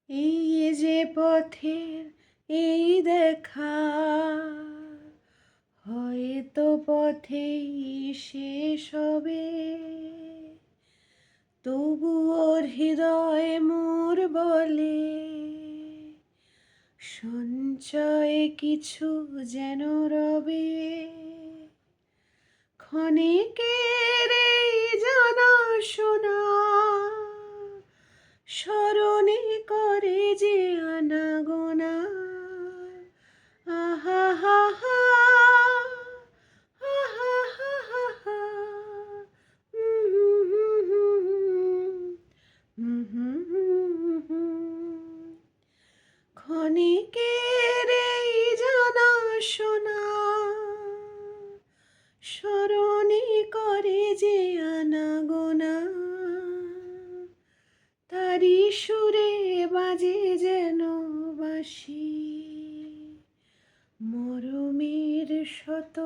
এই যে পথের এই দেখা, হয়তো পথেই শেষ হবে, তবুও হৃদয় মোর বলে সঞ্চয়ে কিছু যেন রবে। ক্ষণিকের এই জানা শোনা স্মরণে করে যে আনাগোনা। আহা হা হা, আহা হা হা হা, ক্ষণিকের এই জানা শোনা স্মরণে করে যে আনাগোনা। তারি সুরে বাজে যেন বাঁশি, মরমের শত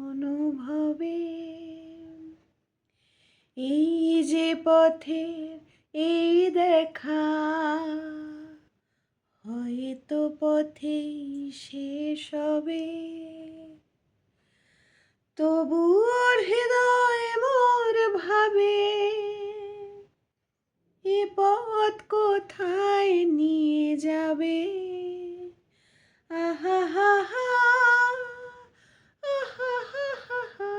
অনুভবে। এই যে পথের এই দেখা, হয়তো পথেই শেষ হবে, তবুও হৃদয় মোর ভাবে এ পথ কোথায় নিয়ে যাবে। আহা হা হা, আহা হা হা হা,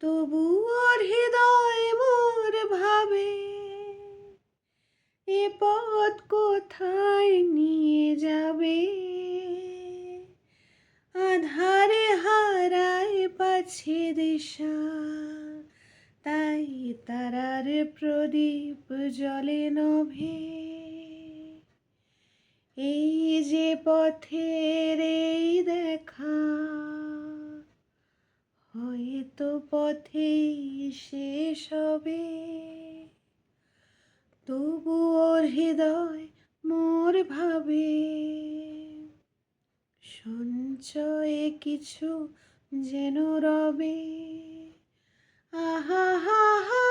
তবুও হৃদয় মোর ভাবে এ পথ কোথায় নিয়ে যাবে। আধারে হারায় পাছে দিশা, তাই তারার প্রদীপ জ্বলে নভে। এই যে পথের এই দেখা, হয়তো পথেই শেষ হবে, তবুও হৃদয় মোর ভাবে সঞ্চয়ে কিছু যেন রবে। আহা হা হা।